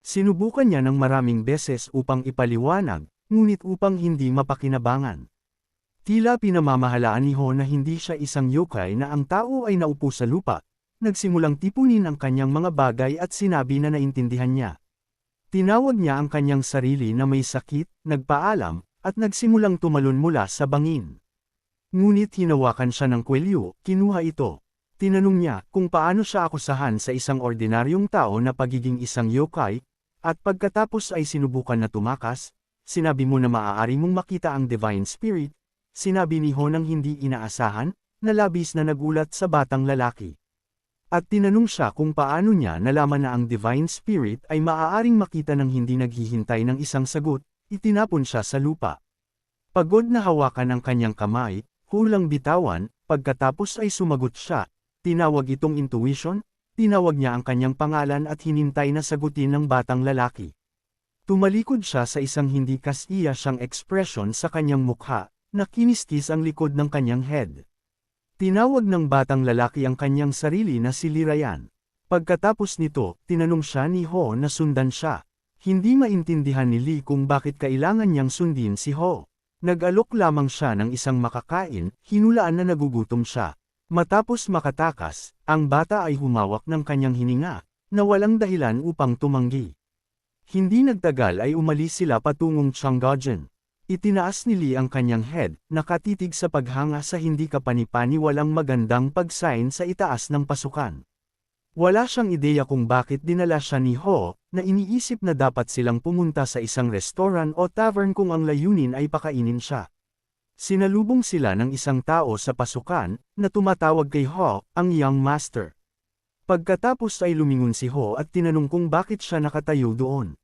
Sinubukan niya ng maraming beses upang ipaliwanag, ngunit upang hindi mapakinabangan. Tila pinamamahalaan ni Ho na hindi siya isang yokai na ang tao ay naupo sa lupa, nagsimulang tipunin ang kanyang mga bagay at sinabi na naintindihan niya. Tinawag niya ang kanyang sarili na may sakit, nagpaalam, at nagsimulang tumalon mula sa bangin. Ngunit hinawakan siya ng kwelyo, kinuha ito. Tinanong niya kung paano siya akusahan sa isang ordinaryong tao na pagiging isang yokai, at pagkatapos ay sinubukan na tumakas, sinabi mo na maaari mong makita ang Divine Spirit, sinabi ni Ho nang hindi inaasahan, na labis na nagulat sa batang lalaki. At tinanong siya kung paano niya nalaman na ang Divine Spirit ay maaaring makita ng hindi naghihintay ng isang sagot, itinapon siya sa lupa. Pagod na hawakan ang kanyang kamay, hulang bitawan, pagkatapos ay sumagot siya, tinawag itong intuition, tinawag niya ang kanyang pangalan at hinintay na sagutin ng batang lalaki. Tumalikod siya sa isang hindi kasiya siyang ekspresyon sa kanyang mukha, na kiniskis ang likod ng kanyang head. Tinawag ng batang lalaki ang kanyang sarili na si Lirayan. Pagkatapos nito, tinanong siya ni Ho na sundan siya. Hindi maintindihan ni Lee kung bakit kailangan niyang sundin si Ho. Nag-alok lamang siya ng isang makakain, hinulaan na nagugutom siya. Matapos makatakas, ang bata ay humawak ng kanyang hininga, na walang dahilan upang tumanggi. Hindi nagtagal ay umalis sila patungong Changgajan. Itinaas ni Lee ang kanyang head, nakatitig sa paghanga sa hindi kapanipani walang magandang pagsign sa itaas ng pasukan. Wala siyang ideya kung bakit dinala siya ni Ho, na iniisip na dapat silang pumunta sa isang restaurant o tavern kung ang layunin ay pakainin siya. Sinalubong sila ng isang tao sa pasukan, na tumatawag kay Ho, ang Young Master. Pagkatapos ay lumingon si Ho at tinanong kung bakit siya nakatayo doon.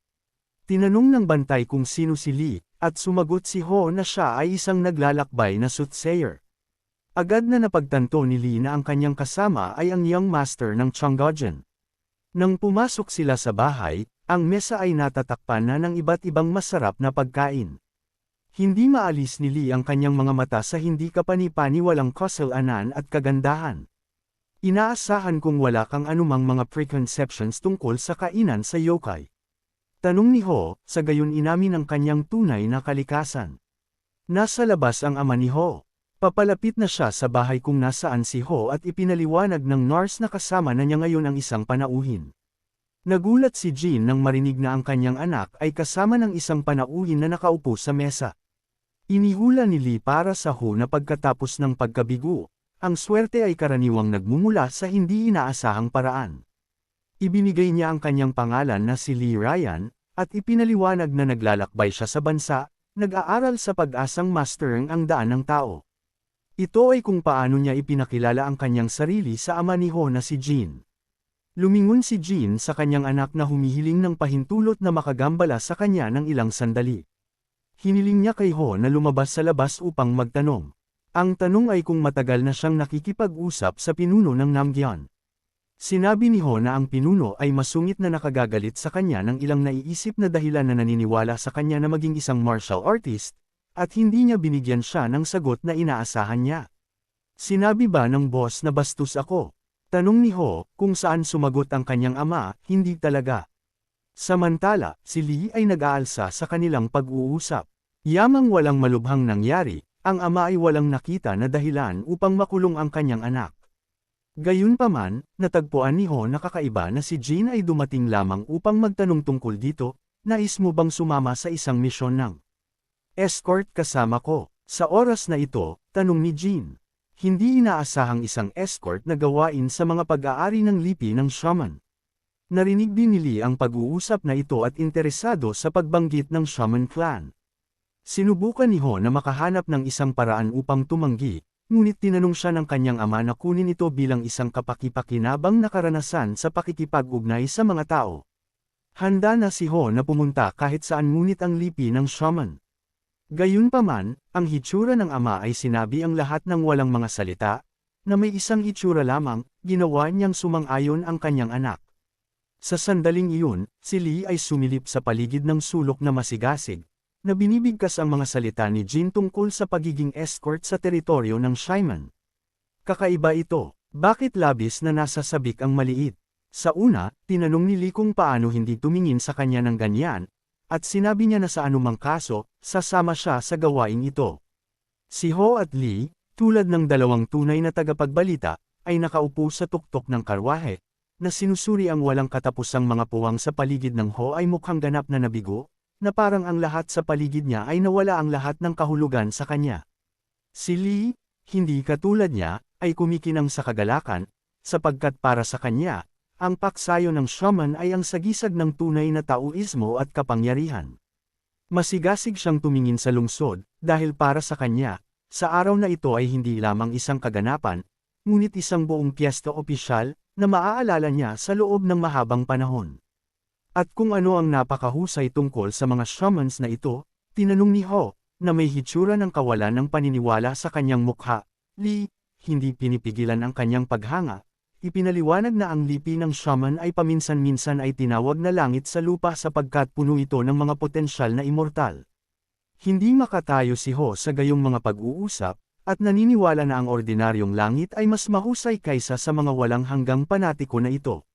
Tinanong ng bantay kung sino si Lee, at sumagot si Ho na siya ay isang naglalakbay na soothsayer. Agad na napagtanto ni Lee na ang kanyang kasama ay ang Young Master ng Changgajan. Nang pumasok sila sa bahay, ang mesa ay natatakpan na ng iba't ibang masarap na pagkain. Hindi maalis ni Lee ang kanyang mga mata sa hindi kapanipani walang kasalanan at kagandahan. Inaasahan kung wala kang anumang mga preconceptions tungkol sa kainan sa yokai. Tanong ni Ho, sa gayon inamin ang kanyang tunay na kalikasan. Nasa labas ang ama ni Ho. Papalapit na siya sa bahay kung nasaan si Ho at ipinaliwanag ng nurse na kasama na niya ngayon ang isang panauhin. Nagulat si Jin nang marinig na ang kanyang anak ay kasama ng isang panauhin na nakaupo sa mesa. Inihula ni Lee para sa Ho na pagkatapos ng pagkabigo, ang swerte ay karaniwang nagmumula sa hindi inaasahang paraan. Ibinigay niya ang kanyang pangalan na si Lee Ryan, at ipinaliwanag na naglalakbay siya sa bansa, nag-aaral sa pag-asang mastering ang daan ng tao. Ito ay kung paano niya ipinakilala ang kanyang sarili sa ama ni Ho na si Jin. Lumingon si Jin sa kanyang anak na humihiling ng pahintulot na makagambala sa kanya ng ilang sandali. Hiniling niya kay Ho na lumabas sa labas upang magtanong. Ang tanong ay kung matagal na siyang nakikipag-usap sa pinuno ng Namgyeon. Sinabi ni Ho na ang pinuno ay masungit na nakagagalit sa kanya ng ilang naiisip na dahilan na naniniwala sa kanya na maging isang martial artist, at hindi niya binigyan siya ng sagot na inaasahan niya. Sinabi ba ng boss na bastos ako? Tanong ni Ho, kung saan sumagot ang kanyang ama, hindi talaga. Samantala, si Lee ay nag-aalsa sa kanilang pag-uusap. Yamang walang malubhang nangyari, ang ama ay walang nakita na dahilan upang makulong ang kanyang anak. Gayunpaman, natagpuan ni Ho na kakaiba na si Jin ay dumating lamang upang magtanong tungkol dito, nais mo bang sumama sa isang misyon ng escort kasama ko? Sa oras na ito, tanong ni Jin. Hindi inaasahang isang escort na gawain sa mga pag-aari ng lipi ng shaman. Narinig din ni Lee ang pag-uusap na ito at interesado sa pagbanggit ng shaman clan. Sinubukan ni Ho na makahanap ng isang paraan upang tumanggi, ngunit tinanong siya ng kanyang ama na kunin ito bilang isang kapaki-pakinabang na karanasan sa pakikipag-ugnay sa mga tao. Handa na si Ho na pumunta kahit saan ngunit ang lipi ng shaman. Gayunpaman, ang hitsura ng ama ay sinabi ang lahat ng walang mga salita, na may isang hitsura lamang, ginawa niyang sumang-ayon ang kanyang anak. Sa sandaling iyon, si Lee ay sumilip sa paligid ng sulok na masigasig, na binibigkas ang mga salita ni Jin tungkol sa pagiging escort sa teritoryo ng shaman. Kakaiba ito, bakit labis na nasa sabik ang maliit? Sa una, tinanong ni Lee kung paano hindi tumingin sa kanya ng ganyan, at sinabi niya na sa anumang kaso, sasama siya sa gawaing ito. Si Ho at Lee, tulad ng dalawang tunay na tagapagbalita, ay nakaupo sa tuktok ng karwahe, na sinusuri ang walang katapusang mga puwang sa paligid ng Ho ay mukhang ganap na nabigo, na parang ang lahat sa paligid niya ay nawala ang lahat ng kahulugan sa kanya. Si Lee, hindi katulad niya, ay kumikinang sa kagalakan, sapagkat para sa kanya, ang paksayo ng shaman ay ang sagisag ng tunay na taoismo at kapangyarihan. Masigasig siyang tumingin sa lungsod, dahil para sa kanya, sa araw na ito ay hindi lamang isang kaganapan, ngunit isang buong piyesta opisyal, na maaalala niya sa loob ng mahabang panahon. At kung ano ang napakahusay tungkol sa mga shamans na ito, tinanong ni Ho, na may hitsura ng kawalan ng paniniwala sa kanyang mukha. Lee, hindi pinipigilan ang kanyang paghanga. Ipinaliwanag na ang lipi ng shaman ay paminsan-minsan ay tinawag na langit sa lupa sapagkat puno ito ng mga potensyal na immortal. Hindi makatayo si Ho sa gayong mga pag-uusap, at naniniwala na ang ordinaryong langit ay mas mahusay kaysa sa mga walang hanggang panatiko na ito.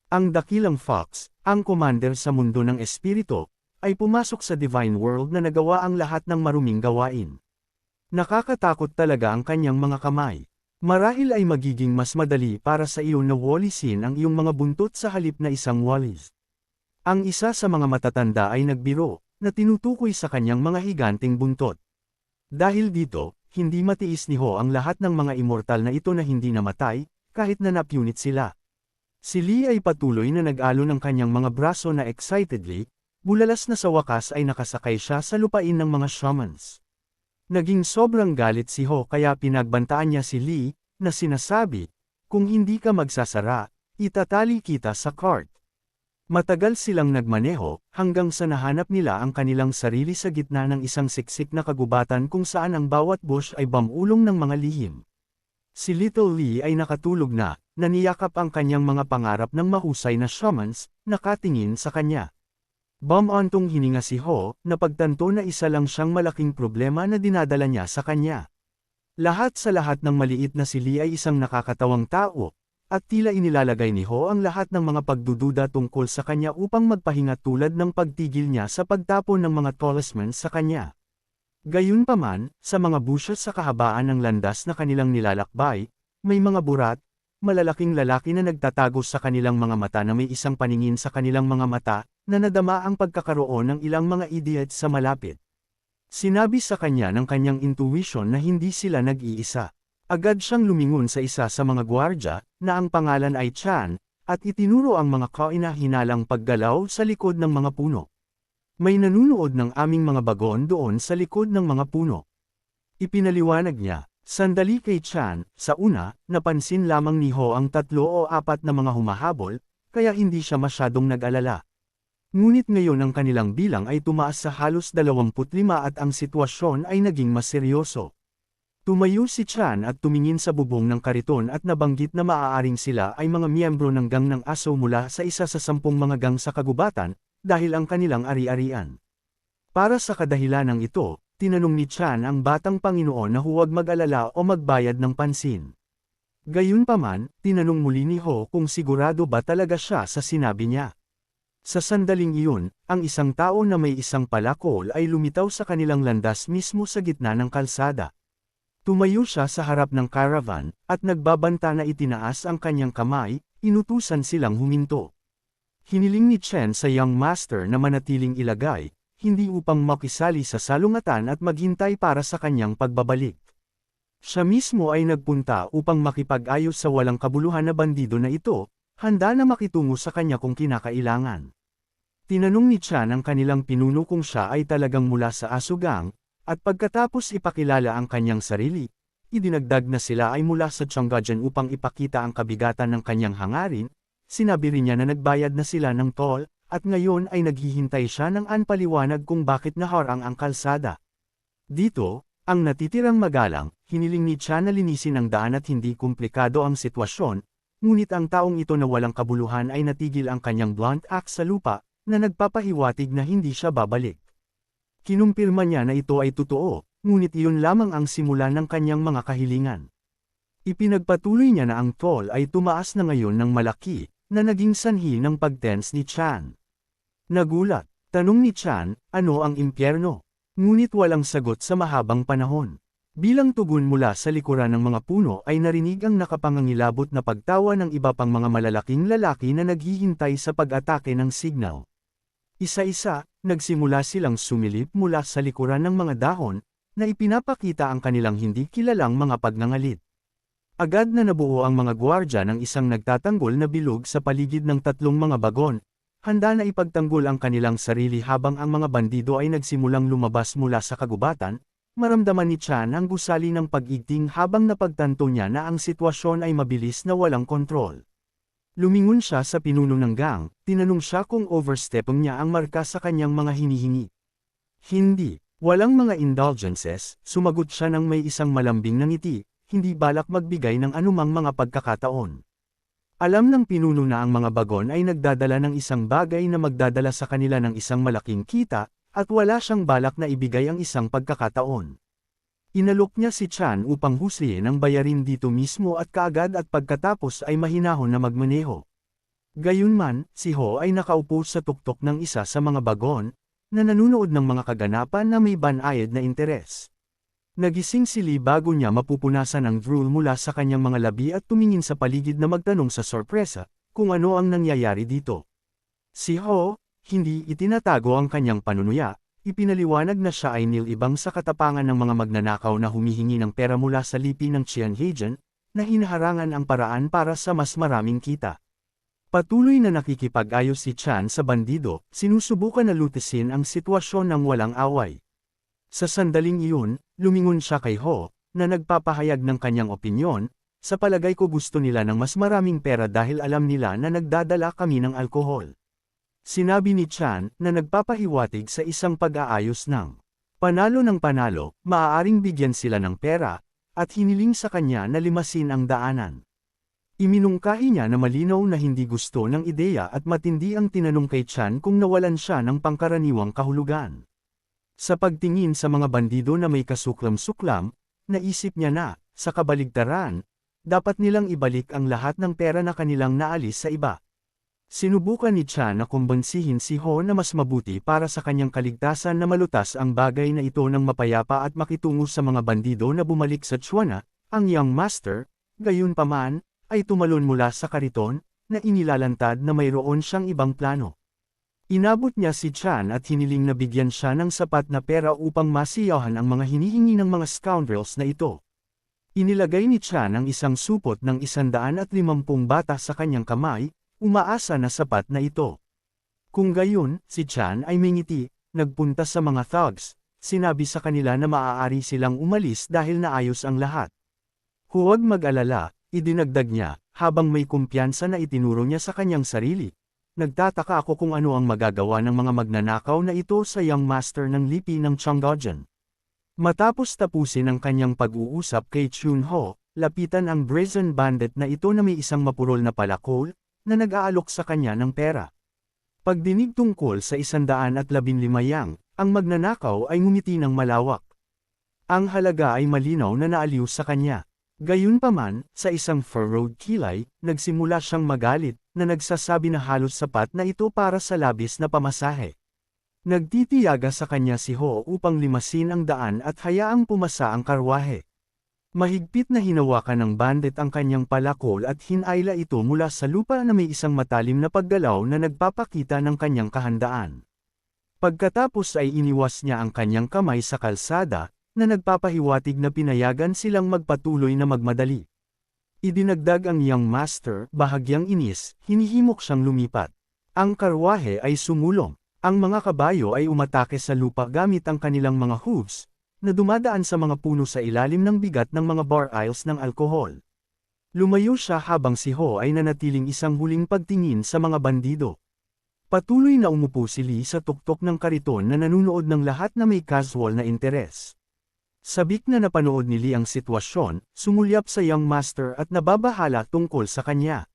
Ang dakilang Fox, ang commander sa mundo ng espiritu, ay pumasok sa Divine World na nagawa ang lahat ng maruming gawain. Nakakatakot talaga ang kanyang mga kamay. Marahil ay magiging mas madali para sa iyo na walisin ang iyong mga buntot sa halip na isang walis. Ang isa sa mga matatanda ay nagbiro, na tinutukoy sa kanyang mga higanting buntot. Dahil dito, hindi matiis ni Ho ang lahat ng mga immortal na ito na hindi namatay, kahit na napunit sila. Si Lee ay patuloy na nag-alo ng kanyang mga braso na excitedly, bulalas na sa wakas ay nakasakay siya sa lupain ng mga shamans. Naging sobrang galit si Ho kaya pinagbantaan niya si Lee, na sinasabi, kung hindi ka magsasara, itatali kita sa cart. Matagal silang nagmaneho, hanggang sa nahanap nila ang kanilang sarili sa gitna ng isang siksik na kagubatan kung saan ang bawat bush ay bamulong ng mga lihim. Si Little Lee ay nakatulog na, naniyakap ang kanyang mga pangarap ng mahusay na shamans, nakatingin sa kanya. Bumantong hininga si Ho, na pagtanto na isa lang siyang malaking problema na dinadala niya sa kanya. Lahat sa lahat ng maliit na si Lee ay isang nakakatawang tao, at tila inilalagay ni Ho ang lahat ng mga pagdududa tungkol sa kanya upang magpahinga tulad ng pagtigil niya sa pagtapon ng mga talisman sa kanya. Gayunpaman, sa mga bushes sa kahabaan ng landas na kanilang nilalakbay, may mga burat, malalaking lalaki na nagtatago sa kanilang mga mata na may isang paningin sa kanilang mga mata, na nadama ang pagkakaroon ng ilang mga idiots sa malapit. Sinabi sa kanya ng kanyang intuition na hindi sila nag-iisa. Agad siyang lumingon sa isa sa mga gwardya, na ang pangalan ay Chan, at itinuro ang mga kaina-hinalang paggalaw sa likod ng mga puno. May nanunood ng aming mga bagon doon sa likod ng mga puno. Ipinaliwanag niya, sandali kay Chan, sa una, napansin lamang ni Ho ang 3 o 4 na mga humahabol, kaya hindi siya masyadong nag-alala. Ngunit ngayon ang kanilang bilang ay tumaas sa halos 25 at ang sitwasyon ay naging mas seryoso. Tumayo si Chan at tumingin sa bubong ng kariton at nabanggit na maaaring sila ay mga miyembro ng gang ng aso mula sa isa sa 10 mga gang sa kagubatan, dahil ang kanilang ari-arian. Para sa kadahilanang ito, tinanong ni Chan ang batang Panginoon na huwag mag-alala o magbayad ng pansin. Gayunpaman, tinanong muli ni Ho kung sigurado ba talaga siya sa sinabi niya. Sa sandaling iyon, ang isang tao na may isang palakol ay lumitaw sa kanilang landas mismo sa gitna ng kalsada. Tumayo siya sa harap ng caravan, at nagbabanta na itinaas ang kanyang kamay, inutusan silang huminto. Hiniling ni Chen sa young master na manatiling ilagay, hindi upang makisali sa salungatan at maghintay para sa kanyang pagbabalik. Siya mismo ay nagpunta upang makipag-ayos sa walang kabuluhan na bandido na ito, handa na makitungo sa kanya kung kinakailangan. Tinanong ni Chan ang kanilang pinuno kung siya ay talagang mula sa Asugang, at pagkatapos ipakilala ang kanyang sarili, idinagdag na sila ay mula sa Changgajan upang ipakita ang kabigatan ng kanyang hangarin, sinabi rin niya na nagbayad na sila ng toll, at ngayon ay naghihintay siya ng anpaliwanag kung bakit naharang ang kalsada. Dito, ang natitirang magalang, hiniling ni Chan na linisin ang daan at hindi komplikado ang sitwasyon, ngunit ang taong ito na walang kabuluhan ay natigil ang kanyang blunt axe sa lupa, na nagpapahiwatig na hindi siya babalik. Kinumpirma niya na ito ay totoo, ngunit iyon lamang ang simula ng kanyang mga kahilingan. Ipinagpatuloy niya na ang toll ay tumaas na ngayon ng malaki, na naging sanhi ng pag-tense ni Chan. Nagulat, tanong ni Chan, ano ang impyerno? Ngunit walang sagot sa mahabang panahon. Bilang tugon mula sa likuran ng mga puno ay narinig ang nakapangangilabot na pagtawa ng iba pang mga malalaking lalaki na naghihintay sa pag-atake ng signal. Isa-isa, nagsimula silang sumilip mula sa likuran ng mga dahon, na ipinapakita ang kanilang hindi kilalang mga pagnangalit. Agad na nabuo ang mga gwardya ng isang nagtatanggol na bilog sa paligid ng tatlong mga bagon, handa na ipagtanggol ang kanilang sarili habang ang mga bandido ay nagsimulang lumabas mula sa kagubatan. Maramdaman ni Chan ang gusali ng pag-igting habang napagtanto niya na ang sitwasyon ay mabilis na walang kontrol. Lumingon siya sa pinuno ng gang, tinanong siya kung overstepong niya ang marka sa kanyang mga hinihingi. Hindi, walang mga indulgences, sumagot siya ng may isang malambing na ngiti, hindi balak magbigay ng anumang mga pagkakataon. Alam ng pinuno na ang mga bagon ay nagdadala ng isang bagay na magdadala sa kanila ng isang malaking kita, at wala siyang balak na ibigay ang isang pagkakataon. Inalok niya si Chan upang huslihin ang bayarin dito mismo at kaagad at pagkatapos ay mahinahon na magmaneho. Gayunman, si Ho ay nakaupo sa tuktok ng isa sa mga bagon, na nanunood ng mga kaganapan na may banayad na interes. Nagising si Lee bago niya mapupunasan ang drool mula sa kanyang mga labi at tumingin sa paligid na magtanong sa sorpresa, kung ano ang nangyayari dito. Si Ho, hindi itinatago ang kanyang panunuya, ipinaliwanag na siya ay nilibang sa katapangan ng mga magnanakaw na humihingi ng pera mula sa lipi ng Qianhagen, na hinaharangan ang paraan para sa mas maraming kita. Patuloy na nakikipag-ayos si Chan sa bandido, sinusubukan na lutisin ang sitwasyon ng walang away. Sa sandaling iyon, lumingon siya kay Ho, na nagpapahayag ng kanyang opinyon, sa palagay ko gusto nila ng mas maraming pera dahil alam nila na nagdadala kami ng alkohol. Sinabi ni Chan, na nagpapahiwatig sa isang pag-aayos ng panalo ng panalo, maaaring bigyan sila ng pera, at hiniling sa kanya na limasin ang daanan. Iminungkahi niya na malinaw na hindi gusto ng ideya at matindi ang tinanong kay Chan kung nawalan siya ng pangkaraniwang kahulugan. Sa pagtingin sa mga bandido na may kasuklam-suklam, naisip niya na, sa kabaligtaran, dapat nilang ibalik ang lahat ng pera na kanilang naalis sa iba. Sinubukan ni Chan na kumbansihin si Ho na mas mabuti para sa kanyang kaligtasan na malutas ang bagay na ito ng mapayapa at makitungo sa mga bandido na bumalik sa Chuana, ang Young Master, gayunpaman, ay tumalon mula sa kariton, na inilalantad na mayroon siyang ibang plano. Inabot niya si Chan at hiniling na bigyan siya ng sapat na pera upang masiyahan ang mga hinihingi ng mga scoundrels na ito. Inilagay ni Chan ang isang supot ng 150 bata sa kanyang kamay, umaasa na sapat na ito. Kung gayon, si Chan ay mingiti, nagpunta sa mga thugs, sinabi sa kanila na maaari silang umalis dahil naayos ang lahat. Huwag mag-alala, idinagdag niya, habang may kumpiyansa na itinuro niya sa kanyang sarili. Nagtataka ako kung ano ang magagawa ng mga magnanakaw na ito sa Young Master ng lipi ng Qianhagen. Matapos tapusin ang kanyang pag-uusap kay Chun Ho, lapitan ang brazen bandit na ito na may isang mapurol na palakol, na nag-aalok sa kanya ng pera. Pagdinig tungkol sa 115 yang, ang magnanakaw ay ngumiti ng malawak. Ang halaga ay malinaw na naaliw sa kanya. Gayunpaman, sa isang furrowed kilay, nagsimula siyang magalit, na nagsasabi na halos sapat na ito para sa labis na pamasahe. Nagtitiyaga sa kanya si Ho upang limasin ang daan at hayaang pumasa ang karwahe. Mahigpit na hinawakan ng bandit ang kanyang palakol at hinayla ito mula sa lupa na may isang matalim na paggalaw na nagpapakita ng kanyang kahandaan. Pagkatapos ay iniwas niya ang kanyang kamay sa kalsada, na nagpapahiwatig na pinayagan silang magpatuloy na magmadali. Idinagdag ang Young Master, bahagyang inis, hinihimok siyang lumipat. Ang karwahe ay sumulong. Ang mga kabayo ay umatake sa lupa gamit ang kanilang mga hooves, na dumadaan sa mga puno sa ilalim ng bigat ng mga bar aisles ng alkohol. Lumayo siya habang si Ho ay nanatiling isang huling pagtingin sa mga bandido. Patuloy na umupo si Lee sa tuktok ng kariton na nanunood ng lahat na may casual na interes. Sabik na napanood ni Lee ang sitwasyon, sumulyap sa Young Master at nababahala tungkol sa kanya.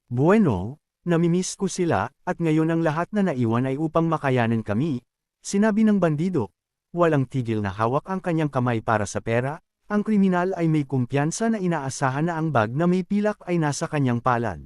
Bueno, namimiss ko sila, at ngayon ang lahat na naiwan ay upang makayanan kami, sinabi ng bandido. Walang tigil na hawak ang kanyang kamay para sa pera, ang kriminal ay may kumpiyansa na inaasahan na ang bag na may pilak ay nasa kanyang palad.